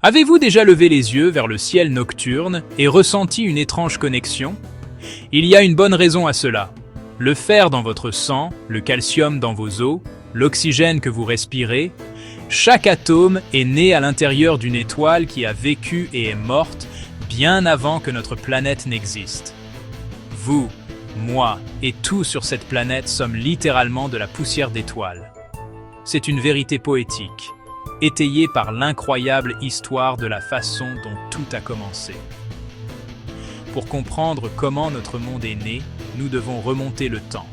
Avez-vous déjà levé les yeux vers le ciel nocturne et ressenti une étrange connexion? Il y a une bonne raison à cela. Le fer dans votre sang, le calcium dans vos os, l'oxygène que vous respirez, chaque atome est né à l'intérieur d'une étoile qui a vécu et est morte bien avant que notre planète n'existe. Vous, moi et tout sur cette planète sommes littéralement de la poussière d'étoiles. C'est une vérité poétique, étayée par l'incroyable histoire de la façon dont tout a commencé. Pour comprendre comment notre monde est né, nous devons remonter le temps.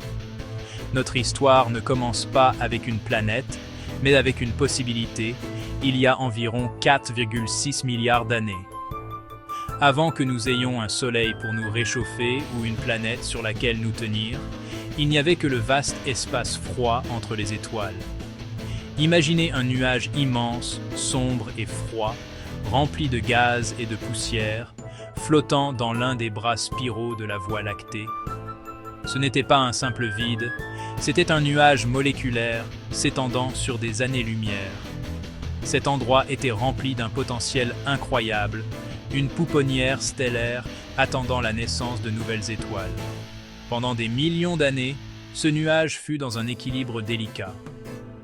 Notre histoire ne commence pas avec une planète, mais avec une possibilité, il y a environ 4,6 milliards d'années. Avant que nous ayons un soleil pour nous réchauffer ou une planète sur laquelle nous tenir, il n'y avait que le vaste espace froid entre les étoiles. Imaginez un nuage immense, sombre et froid, rempli de gaz et de poussière, flottant dans l'un des bras spiraux de la Voie lactée. Ce n'était pas un simple vide, c'était un nuage moléculaire s'étendant sur des années-lumière. Cet endroit était rempli d'un potentiel incroyable, une pouponnière stellaire attendant la naissance de nouvelles étoiles. Pendant des millions d'années, ce nuage fut dans un équilibre délicat.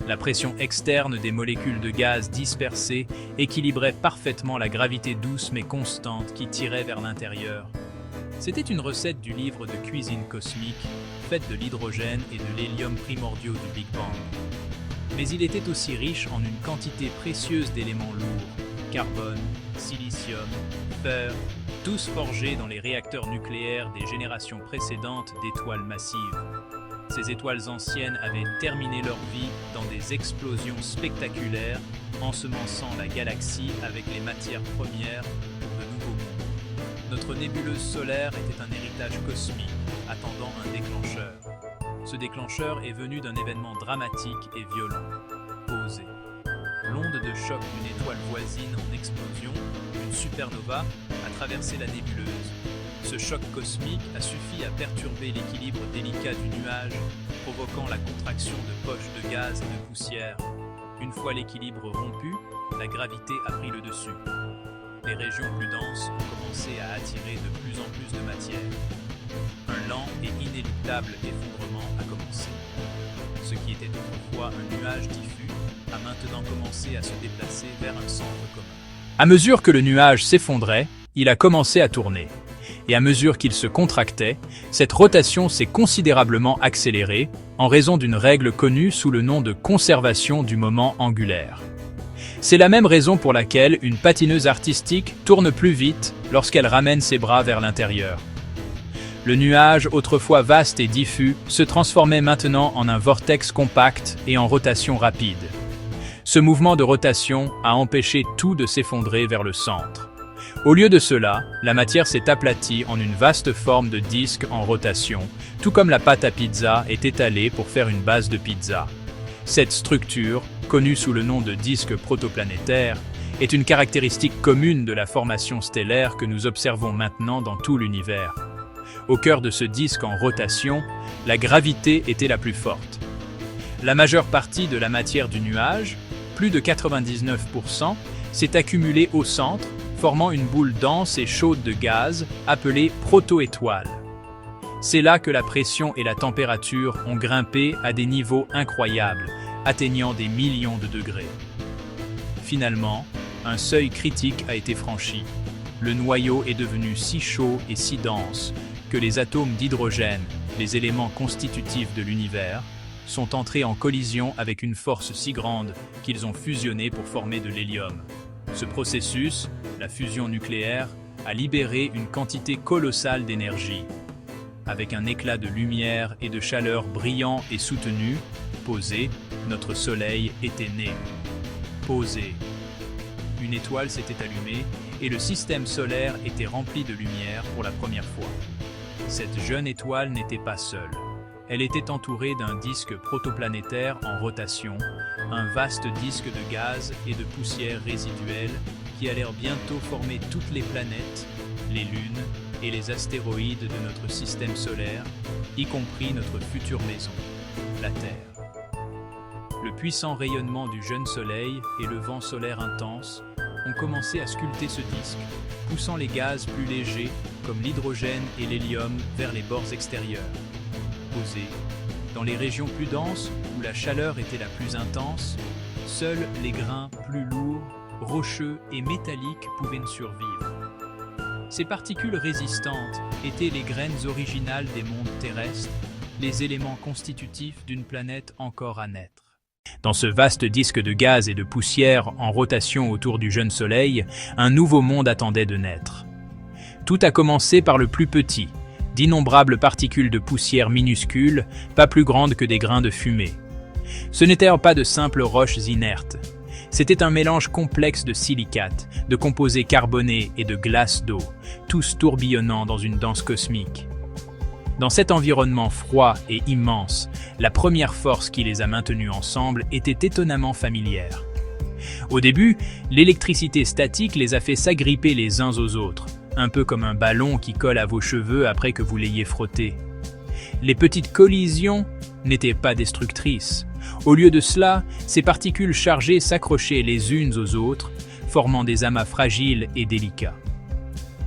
La pression externe des molécules de gaz dispersées équilibrait parfaitement la gravité douce mais constante qui tirait vers l'intérieur. C'était une recette du livre de cuisine cosmique, faite de l'hydrogène et de l'hélium primordiaux du Big Bang. Mais il était aussi riche en une quantité précieuse d'éléments lourds, carbone, silicium, fer, tous forgés dans les réacteurs nucléaires des générations précédentes d'étoiles massives. Ces étoiles anciennes avaient terminé leur vie dans des explosions spectaculaires, ensemençant la galaxie avec les matières premières pour de nouveaux mondes. Notre nébuleuse solaire était un héritage cosmique, attendant un déclencheur. Ce déclencheur est venu d'un événement dramatique et violent. Posé. L'onde de choc d'une étoile voisine en explosion, une supernova, a traversé la nébuleuse. Ce choc cosmique a suffi à perturber l'équilibre délicat du nuage, provoquant la contraction de poches de gaz et de poussière. Une fois l'équilibre rompu, la gravité a pris le dessus. Les régions plus denses ont commencé à attirer de plus en plus de matière. Un lent et inéluctable effondrement a commencé. Ce qui était autrefois un nuage diffus a maintenant commencé à se déplacer vers un centre commun. À mesure que le nuage s'effondrait, il a commencé à tourner. Et à mesure qu'il se contractait, cette rotation s'est considérablement accélérée en raison d'une règle connue sous le nom de conservation du moment angulaire. C'est la même raison pour laquelle une patineuse artistique tourne plus vite lorsqu'elle ramène ses bras vers l'intérieur. Le nuage, autrefois vaste et diffus, se transformait maintenant en un vortex compact et en rotation rapide. Ce mouvement de rotation a empêché tout de s'effondrer vers le centre. Au lieu de cela, la matière s'est aplatie en une vaste forme de disque en rotation, tout comme la pâte à pizza est étalée pour faire une base de pizza. Cette structure, connue sous le nom de disque protoplanétaire, est une caractéristique commune de la formation stellaire que nous observons maintenant dans tout l'univers. Au cœur de ce disque en rotation, la gravité était la plus forte. La majeure partie de la matière du nuage, plus de 99%, s'est accumulée au centre, formant une boule dense et chaude de gaz appelée proto-étoile. C'est là que la pression et la température ont grimpé à des niveaux incroyables, atteignant des millions de degrés. Finalement, un seuil critique a été franchi. Le noyau est devenu si chaud et si dense que les atomes d'hydrogène, les éléments constitutifs de l'univers, sont entrés en collision avec une force si grande qu'ils ont fusionné pour former de l'hélium. Ce processus, la fusion nucléaire, a libéré une quantité colossale d'énergie. Avec un éclat de lumière et de chaleur brillant et soutenu, posé, notre Soleil était né. Posé. Une étoile s'était allumée et le système solaire était rempli de lumière pour la première fois. Cette jeune étoile n'était pas seule. Elle était entourée d'un disque protoplanétaire en rotation, un vaste disque de gaz et de poussière résiduelle qui allèrent bientôt former toutes les planètes, les lunes et les astéroïdes de notre système solaire, y compris notre future maison, la Terre. Le puissant rayonnement du jeune Soleil et le vent solaire intense ont commencé à sculpter ce disque, poussant les gaz plus légers, comme l'hydrogène et l'hélium, vers les bords extérieurs. Posés, dans les régions plus denses, où la chaleur était la plus intense, seuls les grains plus lourds, rocheux et métalliques pouvaient survivre. Ces particules résistantes étaient les graines originales des mondes terrestres, les éléments constitutifs d'une planète encore à naître. Dans ce vaste disque de gaz et de poussière en rotation autour du jeune Soleil, un nouveau monde attendait de naître. Tout a commencé par le plus petit, d'innombrables particules de poussière minuscules, pas plus grandes que des grains de fumée. Ce n'étaient pas de simples roches inertes. C'était un mélange complexe de silicates, de composés carbonés et de glaces d'eau, tous tourbillonnant dans une danse cosmique. Dans cet environnement froid et immense, la première force qui les a maintenus ensemble était étonnamment familière. Au début, l'électricité statique les a fait s'agripper les uns aux autres, un peu comme un ballon qui colle à vos cheveux après que vous l'ayez frotté. Les petites collisions n'étaient pas destructrices. Au lieu de cela, ces particules chargées s'accrochaient les unes aux autres, formant des amas fragiles et délicats.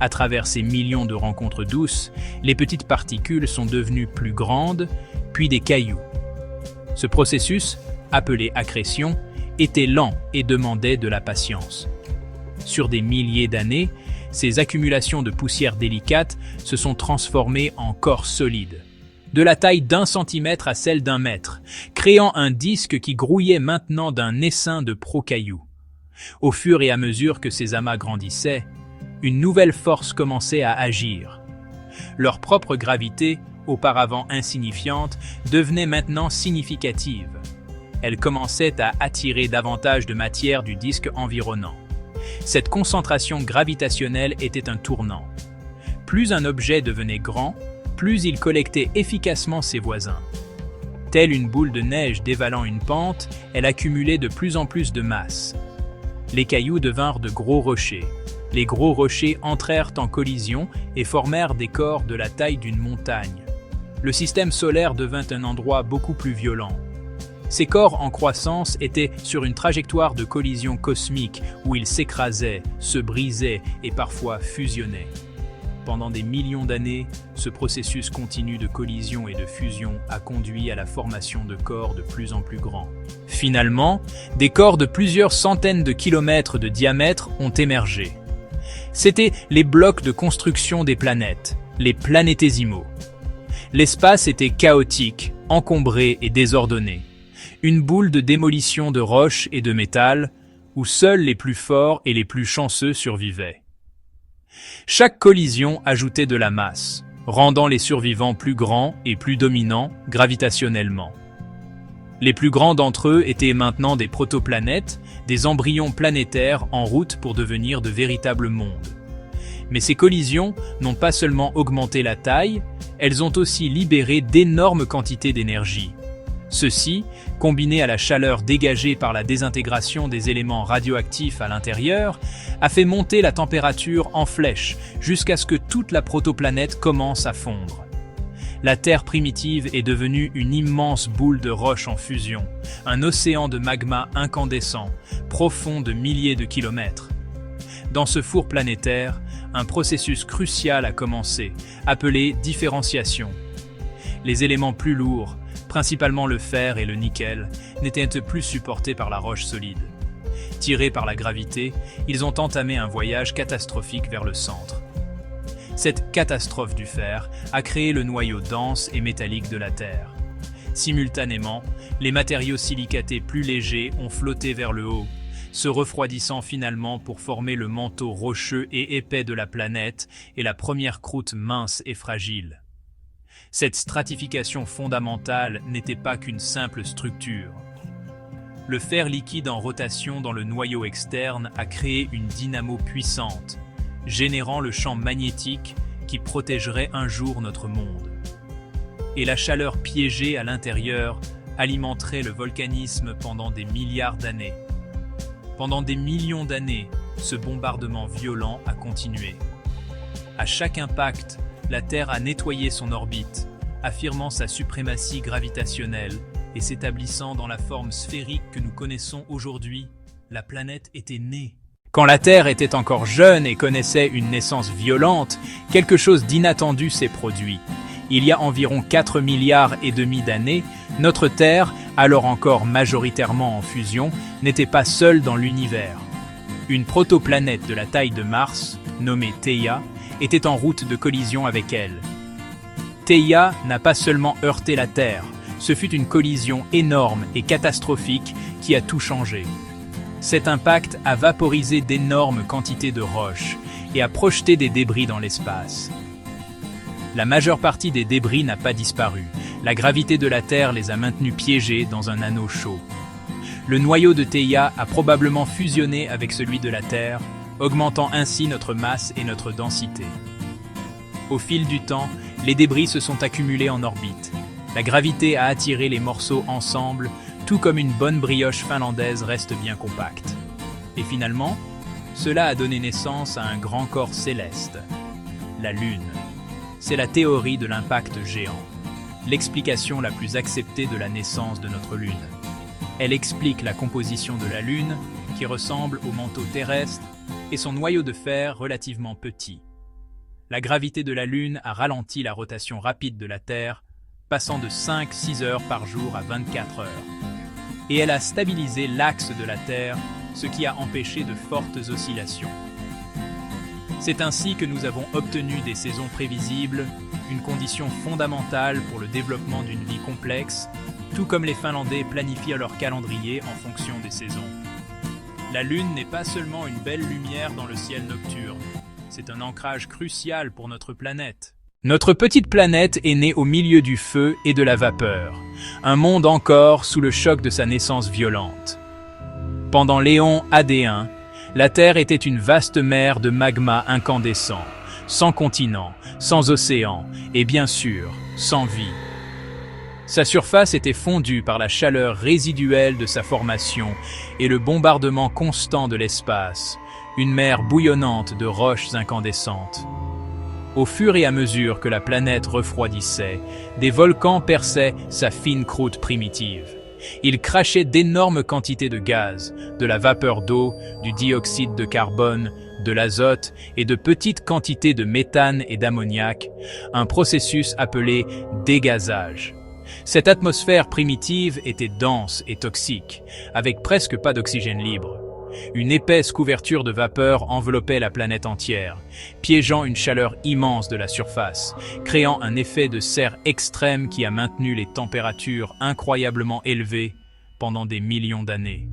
À travers ces millions de rencontres douces, les petites particules sont devenues plus grandes, puis des cailloux. Ce processus, appelé accrétion, était lent et demandait de la patience. Sur des milliers d'années, ces accumulations de poussière délicate se sont transformées en corps solides, de la taille d'1 centimètre à celle d'1 mètre, créant un disque qui grouillait maintenant d'un essaim de procailloux. Au fur et à mesure que ces amas grandissaient, une nouvelle force commençait à agir. Leur propre gravité, auparavant insignifiante, devenait maintenant significative. Elle commençait à attirer davantage de matière du disque environnant. Cette concentration gravitationnelle était un tournant. Plus un objet devenait grand, plus il collectait efficacement ses voisins. Telle une boule de neige dévalant une pente, elle accumulait de plus en plus de masse. Les cailloux devinrent de gros rochers. Les gros rochers entrèrent en collision et formèrent des corps de la taille d'une montagne. Le système solaire devint un endroit beaucoup plus violent. Ces corps en croissance étaient sur une trajectoire de collision cosmique où ils s'écrasaient, se brisaient et parfois fusionnaient. Pendant des millions d'années, ce processus continu de collision et de fusion a conduit à la formation de corps de plus en plus grands. Finalement, des corps de plusieurs centaines de kilomètres de diamètre ont émergé. C'étaient les blocs de construction des planètes, les planétésimaux. L'espace était chaotique, encombré et désordonné. Une boule de démolition de roches et de métal, où seuls les plus forts et les plus chanceux survivaient. Chaque collision ajoutait de la masse, rendant les survivants plus grands et plus dominants gravitationnellement. Les plus grands d'entre eux étaient maintenant des protoplanètes, des embryons planétaires en route pour devenir de véritables mondes. Mais ces collisions n'ont pas seulement augmenté la taille, elles ont aussi libéré d'énormes quantités d'énergie. Ceci, combiné à la chaleur dégagée par la désintégration des éléments radioactifs à l'intérieur, a fait monter la température en flèche jusqu'à ce que toute la protoplanète commence à fondre. La Terre primitive est devenue une immense boule de roche en fusion, un océan de magma incandescent, profond de milliers de kilomètres. Dans ce four planétaire, un processus crucial a commencé, appelé différenciation. Les éléments plus lourds, principalement le fer et le nickel, n'étaient plus supportés par la roche solide. Tirés par la gravité, ils ont entamé un voyage catastrophique vers le centre. Cette catastrophe du fer a créé le noyau dense et métallique de la Terre. Simultanément, les matériaux silicatés plus légers ont flotté vers le haut, se refroidissant finalement pour former le manteau rocheux et épais de la planète et la première croûte mince et fragile. Cette stratification fondamentale n'était pas qu'une simple structure. Le fer liquide en rotation dans le noyau externe a créé une dynamo puissante, générant le champ magnétique qui protégerait un jour notre monde. Et la chaleur piégée à l'intérieur alimenterait le volcanisme pendant des milliards d'années. Pendant des millions d'années, ce bombardement violent a continué. À chaque impact, la Terre a nettoyé son orbite, affirmant sa suprématie gravitationnelle et s'établissant dans la forme sphérique que nous connaissons aujourd'hui. La planète était née. Quand la Terre était encore jeune et connaissait une naissance violente, quelque chose d'inattendu s'est produit. Il y a environ 4 milliards et demi d'années, notre Terre, alors encore majoritairement en fusion, n'était pas seule dans l'univers. Une protoplanète de la taille de Mars, nommée Theia, était en route de collision avec elle. Theia n'a pas seulement heurté la Terre, ce fut une collision énorme et catastrophique qui a tout changé. Cet impact a vaporisé d'énormes quantités de roches et a projeté des débris dans l'espace. La majeure partie des débris n'a pas disparu. La gravité de la Terre les a maintenus piégés dans un anneau chaud. Le noyau de Theia a probablement fusionné avec celui de la Terre, augmentant ainsi notre masse et notre densité. Au fil du temps, les débris se sont accumulés en orbite. La gravité a attiré les morceaux ensemble, tout comme une bonne brioche finlandaise reste bien compacte. Et finalement, cela a donné naissance à un grand corps céleste, la Lune. C'est la théorie de l'impact géant, l'explication la plus acceptée de la naissance de notre Lune. Elle explique la composition de la Lune, qui ressemble au manteau terrestre, et son noyau de fer relativement petit. La gravité de la Lune a ralenti la rotation rapide de la Terre, passant de 5-6 heures par jour à 24 heures. Et elle a stabilisé l'axe de la Terre, ce qui a empêché de fortes oscillations. C'est ainsi que nous avons obtenu des saisons prévisibles, une condition fondamentale pour le développement d'une vie complexe, tout comme les Finlandais planifient leur calendrier en fonction des saisons. La Lune n'est pas seulement une belle lumière dans le ciel nocturne, c'est un ancrage crucial pour notre planète. Notre petite planète est née au milieu du feu et de la vapeur, un monde encore sous le choc de sa naissance violente. Pendant l'éon Adéen, la Terre était une vaste mer de magma incandescent, sans continent, sans océan et bien sûr, sans vie. Sa surface était fondue par la chaleur résiduelle de sa formation et le bombardement constant de l'espace, une mer bouillonnante de roches incandescentes. Au fur et à mesure que la planète refroidissait, des volcans perçaient sa fine croûte primitive. Ils crachaient d'énormes quantités de gaz, de la vapeur d'eau, du dioxyde de carbone, de l'azote et de petites quantités de méthane et d'ammoniac, un processus appelé dégazage. Cette atmosphère primitive était dense et toxique, avec presque pas d'oxygène libre. Une épaisse couverture de vapeur enveloppait la planète entière, piégeant une chaleur immense de la surface, créant un effet de serre extrême qui a maintenu les températures incroyablement élevées pendant des millions d'années.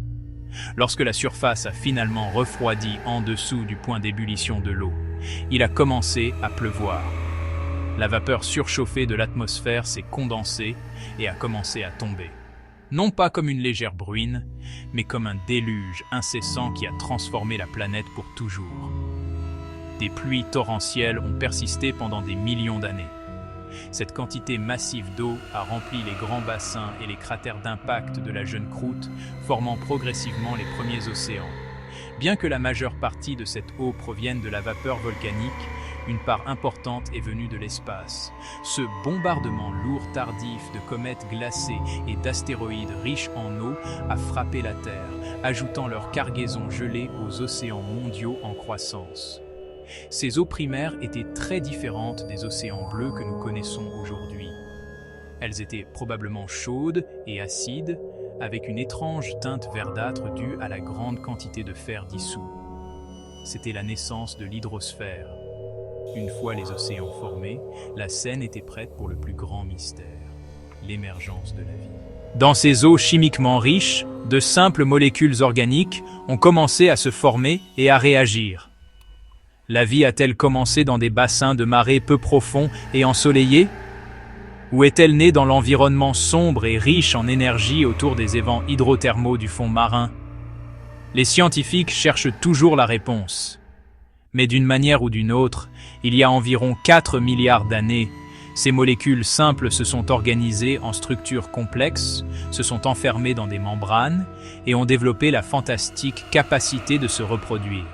Lorsque la surface a finalement refroidi en dessous du point d'ébullition de l'eau, il a commencé à pleuvoir. La vapeur surchauffée de l'atmosphère s'est condensée et a commencé à tomber. Non pas comme une légère bruine, mais comme un déluge incessant qui a transformé la planète pour toujours. Des pluies torrentielles ont persisté pendant des millions d'années. Cette quantité massive d'eau a rempli les grands bassins et les cratères d'impact de la jeune croûte, formant progressivement les premiers océans. Bien que la majeure partie de cette eau provienne de la vapeur volcanique, une part importante est venue de l'espace. Ce bombardement lourd tardif de comètes glacées et d'astéroïdes riches en eau a frappé la Terre, ajoutant leur cargaison gelée aux océans mondiaux en croissance. Ces eaux primaires étaient très différentes des océans bleus que nous connaissons aujourd'hui. Elles étaient probablement chaudes et acides, avec une étrange teinte verdâtre due à la grande quantité de fer dissous. C'était la naissance de l'hydrosphère. Une fois les océans formés, la scène était prête pour le plus grand mystère, l'émergence de la vie. Dans ces eaux chimiquement riches, de simples molécules organiques ont commencé à se former et à réagir. La vie a-t-elle commencé dans des bassins de marée peu profonds et ensoleillés? Ou est-elle née dans l'environnement sombre et riche en énergie autour des évents hydrothermaux du fond marin? Les scientifiques cherchent toujours la réponse. Mais d'une manière ou d'une autre, il y a environ 4 milliards d'années, ces molécules simples se sont organisées en structures complexes, se sont enfermées dans des membranes et ont développé la fantastique capacité de se reproduire.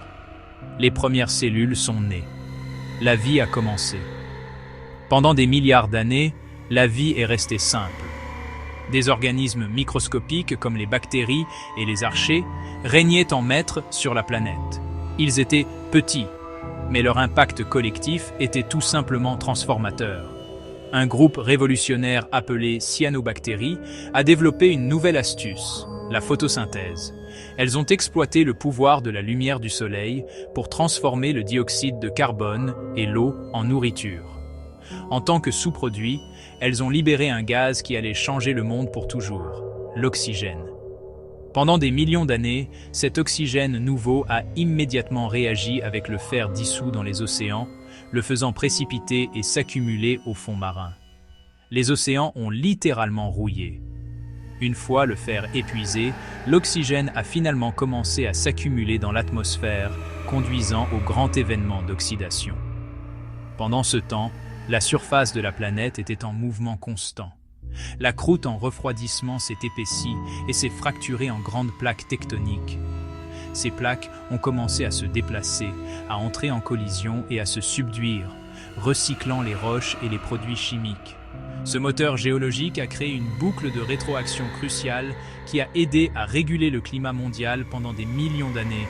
Les premières cellules sont nées. La vie a commencé. Pendant des milliards d'années, la vie est restée simple. Des organismes microscopiques comme les bactéries et les archées régnaient en maîtres sur la planète. Ils étaient petits, mais leur impact collectif était tout simplement transformateur. Un groupe révolutionnaire appelé cyanobactéries a développé une nouvelle astuce, la photosynthèse. Elles ont exploité le pouvoir de la lumière du soleil pour transformer le dioxyde de carbone et l'eau en nourriture. En tant que sous-produit, elles ont libéré un gaz qui allait changer le monde pour toujours, l'oxygène. Pendant des millions d'années, cet oxygène nouveau a immédiatement réagi avec le fer dissous dans les océans, le faisant précipiter et s'accumuler au fond marin. Les océans ont littéralement rouillé. Une fois le fer épuisé, l'oxygène a finalement commencé à s'accumuler dans l'atmosphère, conduisant au grand événement d'oxydation. Pendant ce temps, la surface de la planète était en mouvement constant. La croûte en refroidissement s'est épaissie et s'est fracturée en grandes plaques tectoniques. Ces plaques ont commencé à se déplacer, à entrer en collision et à se subduire, recyclant les roches et les produits chimiques. Ce moteur géologique a créé une boucle de rétroaction cruciale qui a aidé à réguler le climat mondial pendant des millions d'années,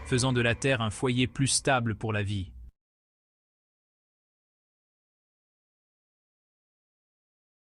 faisant de la Terre un foyer plus stable pour la vie.